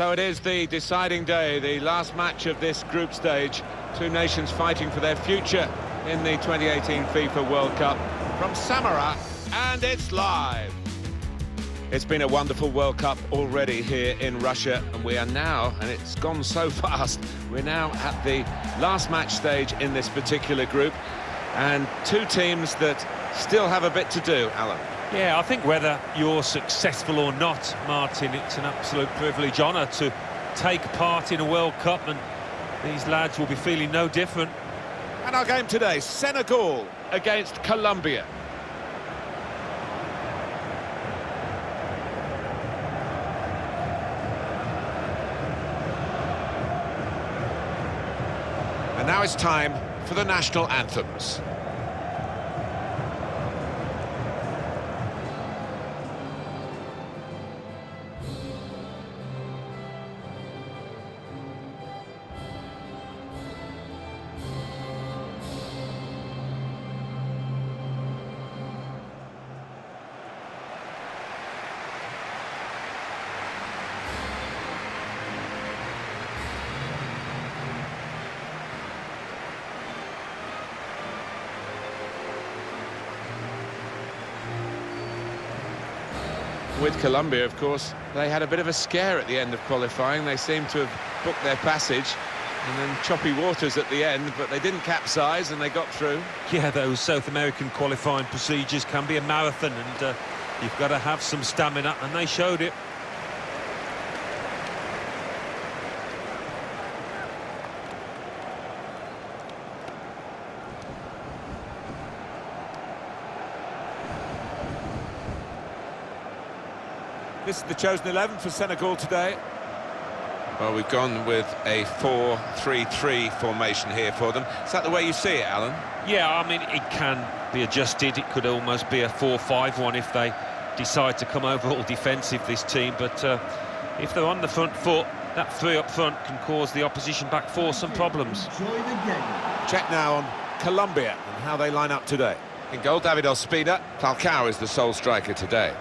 So it is the deciding day, the last match of this group stage. Two nations fighting for their future in the 2018 FIFA World Cup. From Samara, and it's live. It's been a wonderful World Cup already here in Russia, and we are now, and it's gone so fast, we're now at the last match stage in this particular group, and two teams that still have a bit to do, Alan. Yeah, I think whether you're successful or not, Martin, it's an absolute privilege, honour to take part in a World Cup, and these lads will be feeling no different. And our game today, Senegal against Colombia. And now it's time for the national anthems. With Colombia, of course, they had a bit of a scare at the end of qualifying. They seemed to have booked their passage, and then choppy waters at the end, but they didn't capsize and they got through. Yeah, those South American qualifying procedures can be a marathon, and you've got to have some stamina, and they showed it. This is the chosen 11 for Senegal today. Well, we've gone with a 4-3-3 formation here for them. Is that the way you see it, Alan? Yeah, I mean, it can be adjusted. It could almost be a 4-5-1 if they decide to come overall defensive, this team. But if they're on the front foot, that three up front can cause the opposition back four some problems. Check now on Colombia and how they line up today. In goal, David Ospina. Falcao is the sole striker today.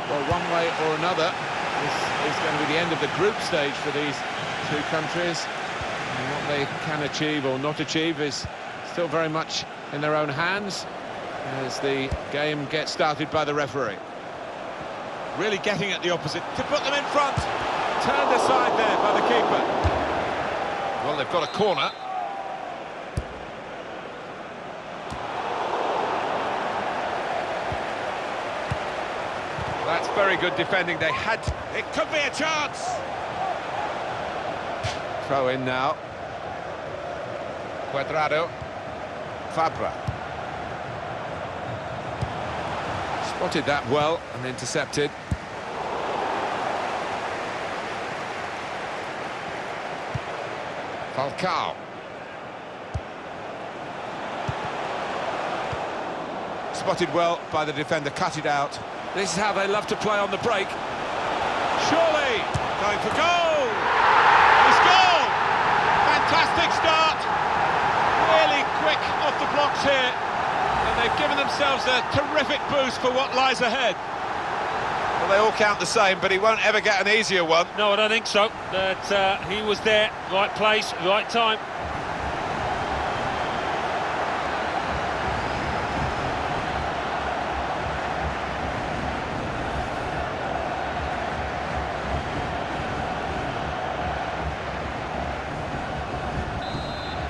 Well, one way or another, this is going to be the end of the group stage for these two countries. And what they can achieve or not achieve is still very much in their own hands as the game gets started by the referee. Really getting at the opposite to put them in front. Turned aside there by the keeper. Well, they've got a corner. That's very good defending. They had... It could be a chance! Throw in now. Cuadrado. Fabra. Spotted that well and intercepted. Falcao. Spotted well by the defender, cut it out. This is how they love to play on the break. Surely going for goal! It's goal! Fantastic start! Really quick off the blocks here. And they've given themselves a terrific boost for what lies ahead. Well, they all count the same, but he won't ever get an easier one. No, I don't think so. But he was there, right place, right time.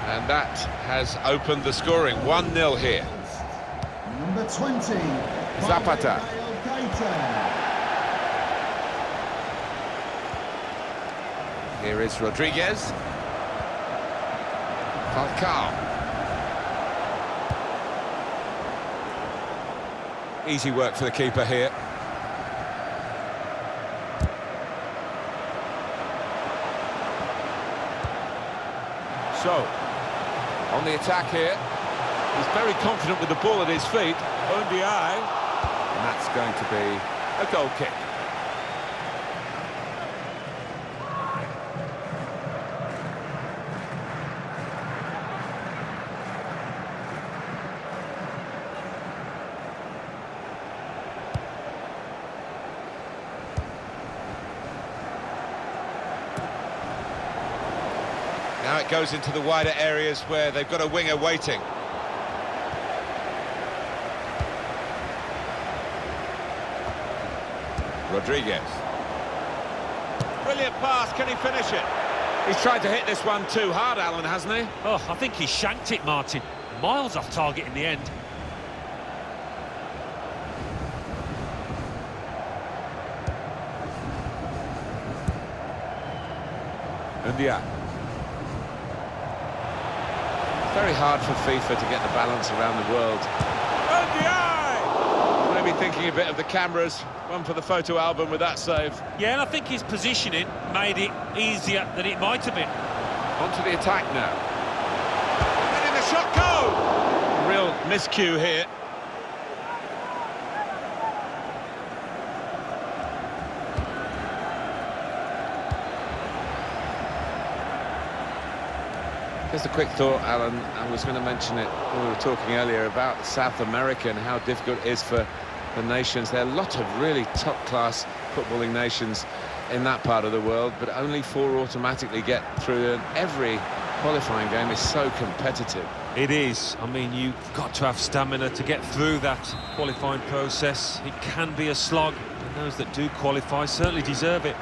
And that has opened the scoring. 1-0 here. Number 20, Zapata. Here is Rodriguez. Falcao. Easy work for the keeper here. So, on the attack here. He's very confident with the ball at his feet. Ndiaye. And that's going to be a goal kick. it goes into the wider areas where they've got a winger waiting. Rodriguez. Brilliant pass, can he finish it? He's tried to hit this one too hard, Alan, hasn't he? Oh, I think he shanked it, Martin. Miles off target in the end. India. Very hard for FIFA to get the balance around the world. Maybe thinking a bit of the cameras. One for the photo album with that save. Yeah, and I think his positioning made it easier than it might have been. Onto the attack now. Letting the shot go! Real miscue here. Just a quick thought, Alan. I was going to mention it when we were talking earlier about South America and how difficult it is for the nations. There are a lot of really top-class footballing nations in that part of the world, but only 4 automatically get through, and every qualifying game is so competitive. It is. I mean, you've got to have stamina to get through that qualifying process. It can be a slog, and those that do qualify certainly deserve it.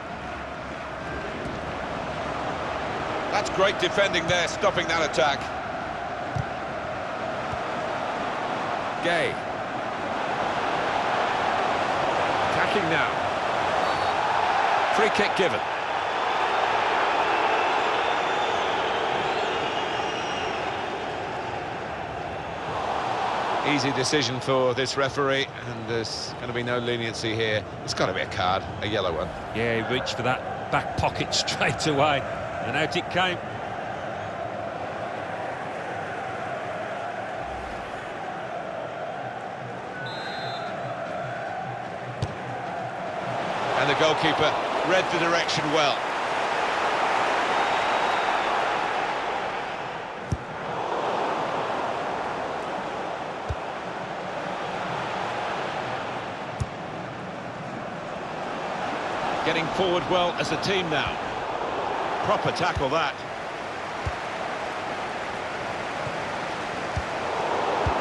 That's great defending there, stopping that attack. Gay. Attacking now. Free kick given. Easy decision for this referee, and there's going to be no leniency here. It's got to be a card, a yellow one. Yeah, he reached for that back pocket straight away, and out it came. And the goalkeeper read the direction well. Getting forward well as a team now. Proper tackle that.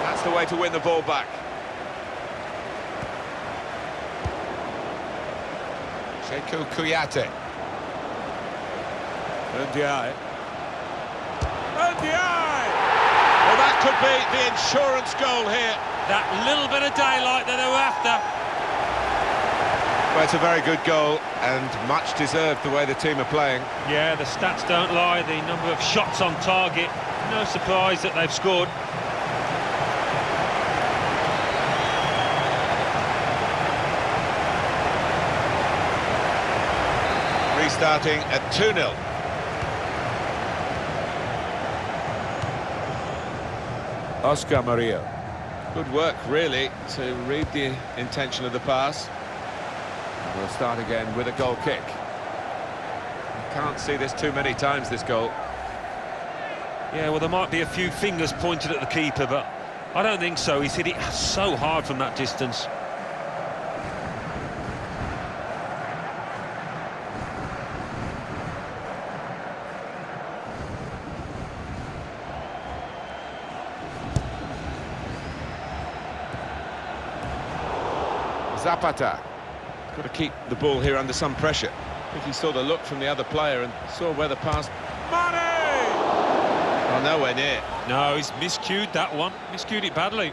That's the way to win the ball back. Sekou Kouyaté. Ndiaye. Ndiaye! Well, that could be the insurance goal here. That little bit of daylight that they were after. Well, it's a very good goal and much deserved the way the team are playing. Yeah, the stats don't lie. The number of shots on target. No surprise that they've scored. Restarting at 2-0. Oscar Murillo. Good work, really, to read the intention of the pass. We'll start again with a goal kick. You can't see this too many times, this goal. Yeah, well, there might be a few fingers pointed at the keeper, but I don't think so. He's hit it so hard from that distance. Zapata. Got to keep the ball here under some pressure. I think he saw the look from the other player and saw where the pass... Mane! Oh, nowhere near. No, he's miscued that one. Miscued it badly.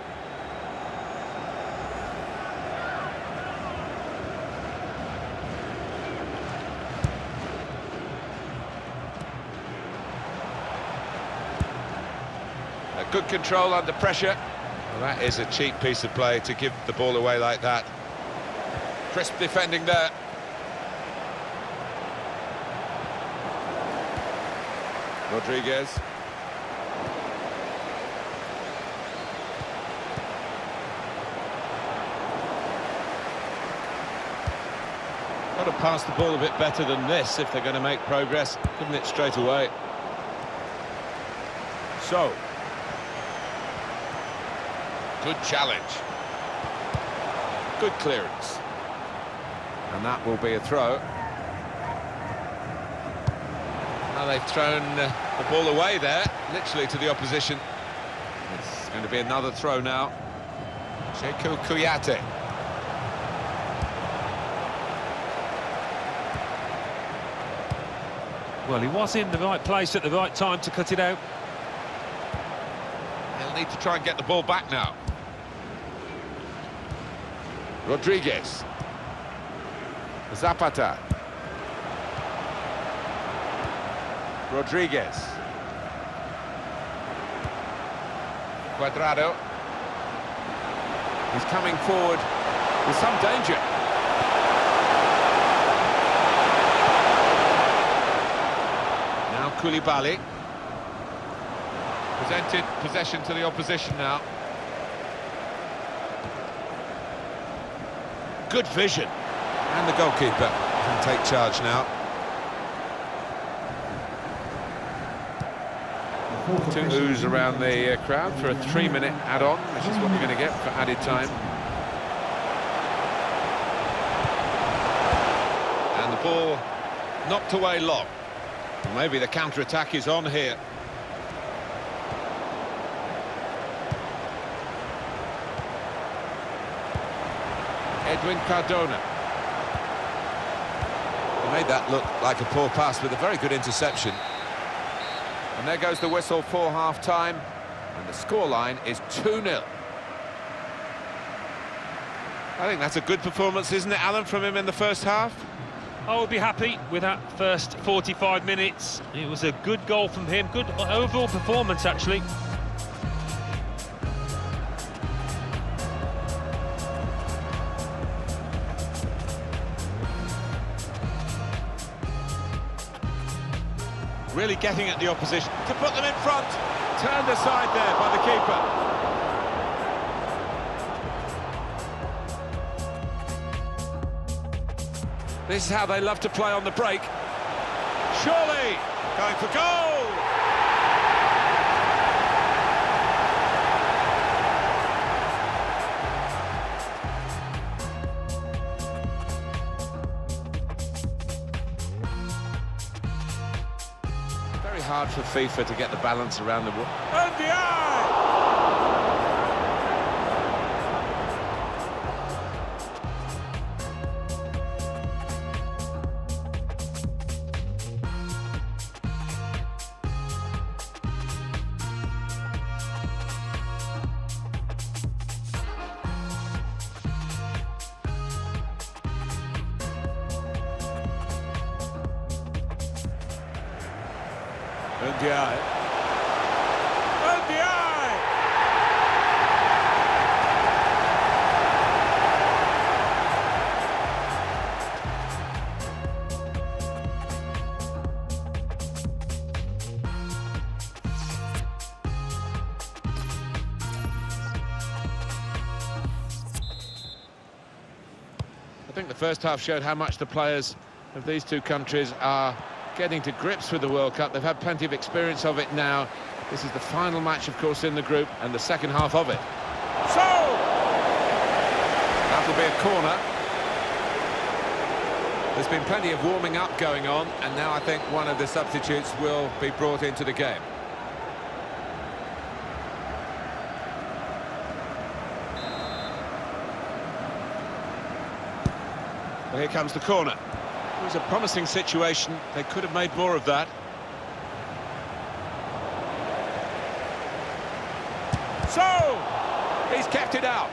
A good control under pressure. Well, that is a cheap piece of play to give the ball away like that. Crisp defending there. Rodriguez. Got to pass the ball a bit better than this if they're going to make progress, giving it straight away. So. Good challenge. Good clearance. And that will be a throw. Well, they've thrown the ball away there, literally to the opposition. It's going to be another throw now. Sekou Kouyaté. Well, he was in the right place at the right time to cut it out. He'll need to try and get the ball back now. Rodriguez. Zapata. Rodriguez. Cuadrado. He's coming forward with some danger. Now Koulibaly. Presented possession to the opposition now. Good vision. And the goalkeeper can take charge now. Two oohs around the crowd for a 3-minute add-on, which is what we're going to get for added time. And the ball knocked away long. Well, maybe the counter-attack is on here. Edwin Cardona. He made that look like a poor pass with a very good interception. And there goes the whistle for half-time, and the scoreline is 2-0. I think that's a good performance, isn't it, Alan, from him in the first half? I would be happy with that first 45 minutes. It was a good goal from him, good overall performance, actually. Really getting at the opposition to put them in front. Turned aside there by the keeper. This is how they love to play on the break. Surely going for goal. Hard for FIFA to get the balance around the wall. And the eye! Ndiaye. Ndiaye! I think the first half showed how much the players of these two countries are getting to grips with the World Cup. They've had plenty of experience of it now. This is the final match, of course, in the group, and the second half of it. So! That'll be a corner. There's been plenty of warming up going on, and now I think one of the substitutes will be brought into the game. Well, here comes the corner. It was a promising situation. They could have made more of that. So, he's kept it out.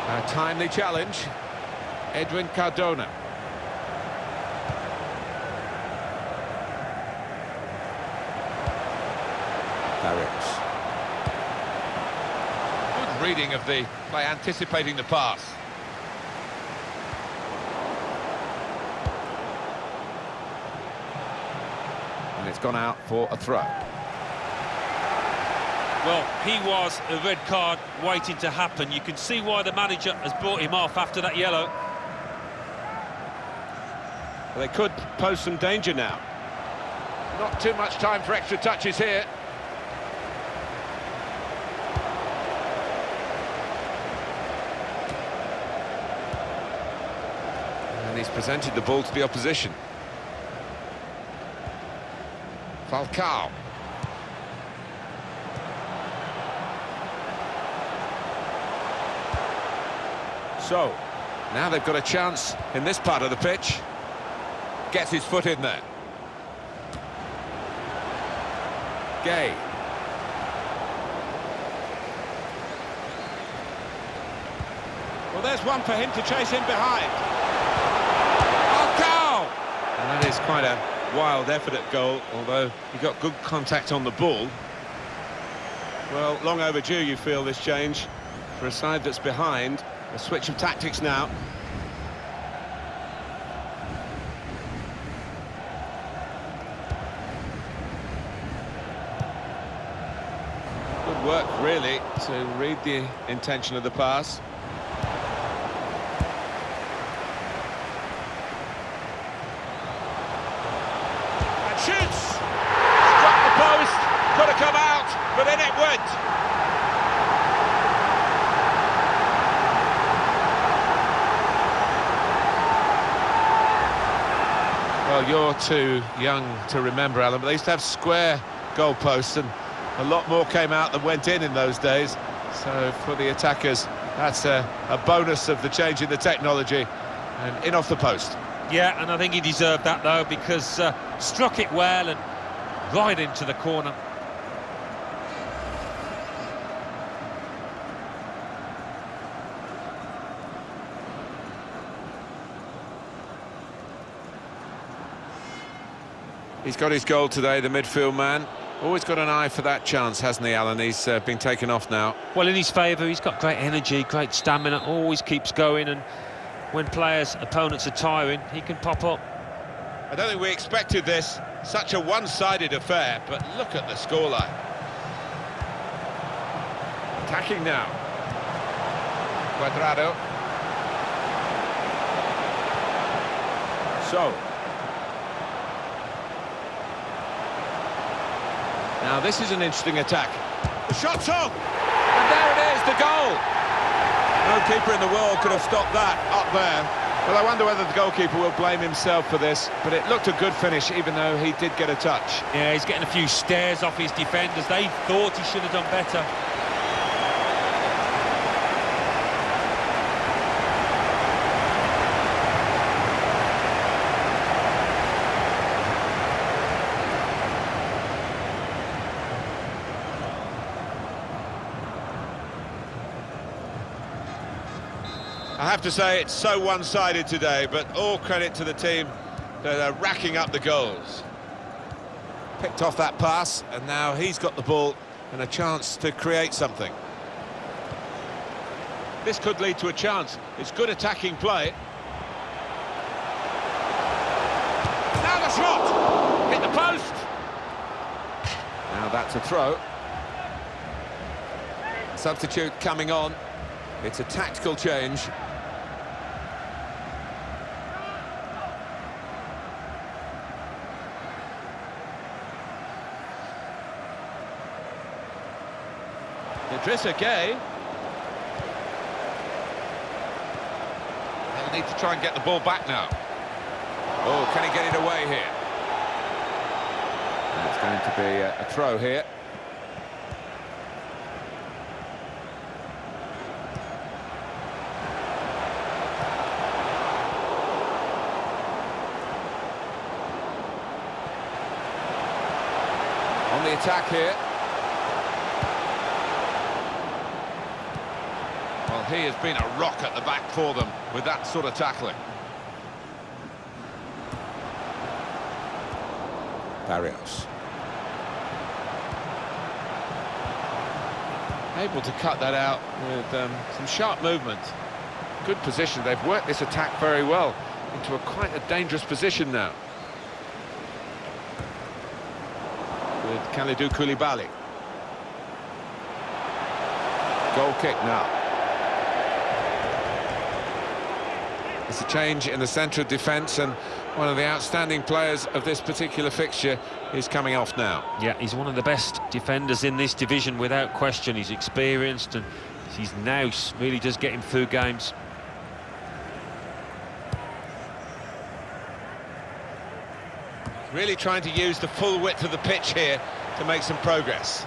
A timely challenge. Edwin Cardona. Barrett. Good reading of the play, anticipating the pass. And it's gone out for a throw. Well, he was a red card waiting to happen. You can see why the manager has brought him off after that yellow. Well, they could pose some danger now. Not too much time for extra touches here. And he's presented the ball to the opposition. Falcao. So, now they've got a chance in this part of the pitch. Gets his foot in there. Gay. Well, there's one for him to chase in behind. Falcao! And that is quite a wild effort at goal, although he got good contact on the ball. Well, long overdue, you feel, this change. For a side that's behind, a switch of tactics now. Good work, really, to read the intention of the pass. And shoots! Struck the post, could have come out, but in it went. Well, you're too young to remember, Alan, but they used to have square goalposts, and a lot more came out than went in those days. So for the attackers, that's a bonus of the change in the technology, and in off the post. Yeah, and I think he deserved that, though, because struck it well and right into the corner. He's got his goal today, the midfield man. Always got an eye for that chance, hasn't he, Alan? He's been taken off now. Well, in his favour, he's got great energy, great stamina, always keeps going, and when opponents are tiring, he can pop up. I don't think we expected this, such a one-sided affair, but look at the scoreline. Attacking now. Cuadrado. So. Now this is an interesting attack. The shot's on! And there it is, the goal! No keeper in the world could have stopped that up there. Well, I wonder whether the goalkeeper will blame himself for this, but it looked a good finish, even though he did get a touch. Yeah, he's getting a few stares off his defenders. They thought he should have done better. I have to say it's so one-sided today, but all credit to the team that are racking up the goals. Picked off that pass, and now he's got the ball and a chance to create something. This could lead to a chance. It's good attacking play. Now the shot! Hit the post! Now that's a throw. Substitute coming on. It's a tactical change. Idrissa Gay. They'll need to try and get the ball back now. Oh, can he get it away here? It's going to be a throw here. On the attack here. Well, he has been a rock at the back for them with that sort of tackling. Barrios. Able to cut that out with some sharp movement. Good position. They've worked this attack very well into quite a dangerous position now. With Kalidou Koulibaly. Goal kick now. It's a change in the centre of defence, and one of the outstanding players of this particular fixture is coming off now. Yeah, he's one of the best defenders in this division, without question. He's experienced, and his nous really does get him through games. Really trying to use the full width of the pitch here to make some progress.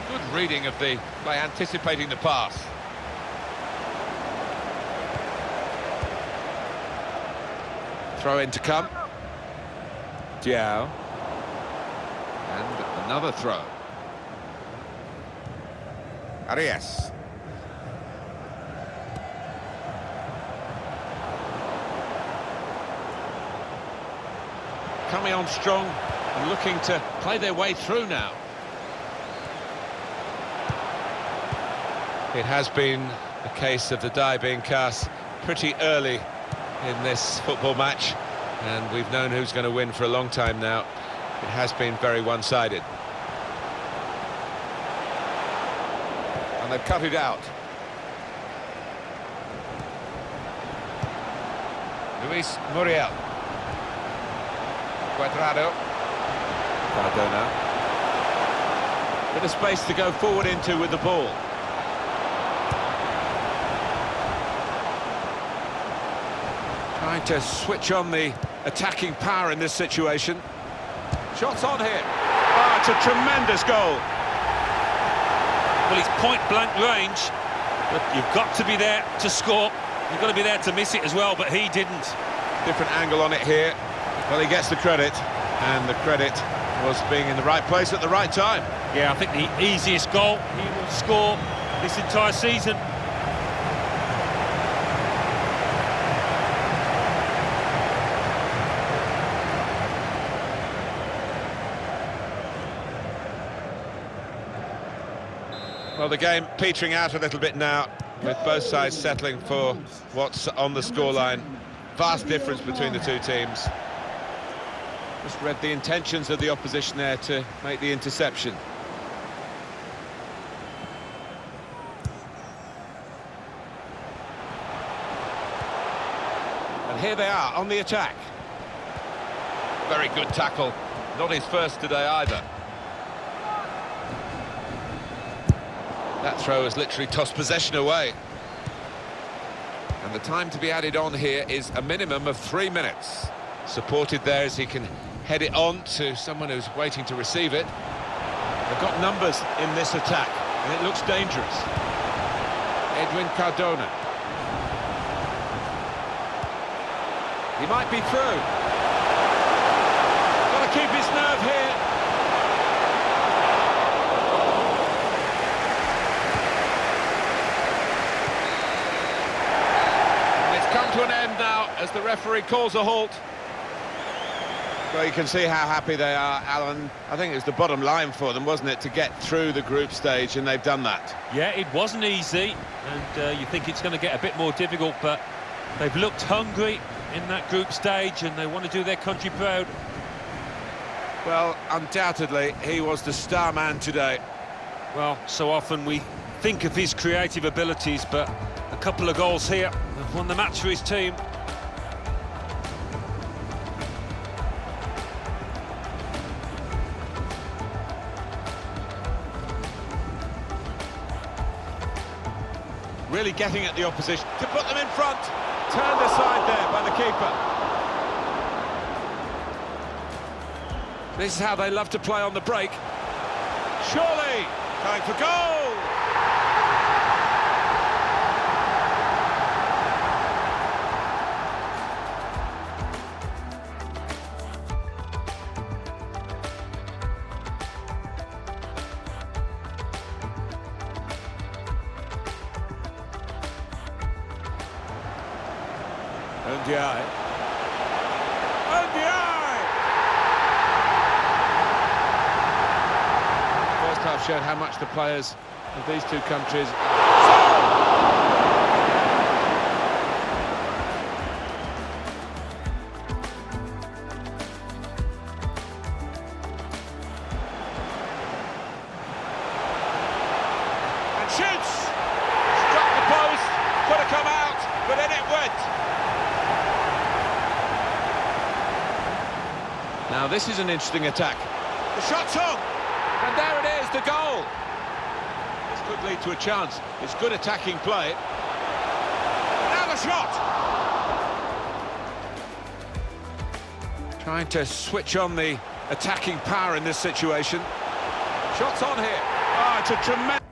Good reading of the play, anticipating the pass. Throw in to come. Diao. And another throw. Arias. Coming on strong and looking to play their way through now. It has been a case of the die being cast pretty early in this football match, and we've known who's going to win for a long time now. It has been very one-sided. And they've cut it out. Luis Muriel. Cuadrado. Cardona. Bit of space to go forward into with the ball. Trying to switch on the attacking power in this situation. Shots on here. Oh, it's a tremendous goal. Well, it's point-blank range, but you've got to be there to score. You've got to be there to miss it as well, but he didn't. Different angle on it here. Well, he gets the credit, and the credit was being in the right place at the right time. Yeah, I think the easiest goal he will score this entire season. Well, the game petering out a little bit now, with both sides settling for what's on the scoreline. Vast difference between the two teams. Just read the intentions of the opposition there to make the interception. And here they are on the attack. Very good tackle. Not his first today either. That throw has literally tossed possession away. And the time to be added on here is a minimum of 3 minutes. Supported there as he can head it on to someone who's waiting to receive it. They've got numbers in this attack, and it looks dangerous. Edwin Cardona. He might be through. Got to keep his nerve here. Come to an end now as the referee calls a halt. Well, you can see how happy they are, Alan. I think it was the bottom line for them, wasn't it, to get through the group stage, and they've done that. Yeah, it wasn't easy, and you think it's going to get a bit more difficult, but they've looked hungry in that group stage, and they want to do their country proud. Well, undoubtedly, he was the star man today. Well, so often we think of his creative abilities, but a couple of goals here have won the match for his team. Really getting at the opposition to put them in front. Turned aside there by the keeper. This is how they love to play on the break. Surely going for goal. Ndiaye. First half showed how much the players of these two countries... And shoots! Struck the post, could have come out, but in it went. Now this is an interesting attack. The shot's on, and there it is, the goal. This could lead to a chance. It's good attacking play. Now the shot! Trying to switch on the attacking power in this situation. Shots on here. Oh, it's a tremendous...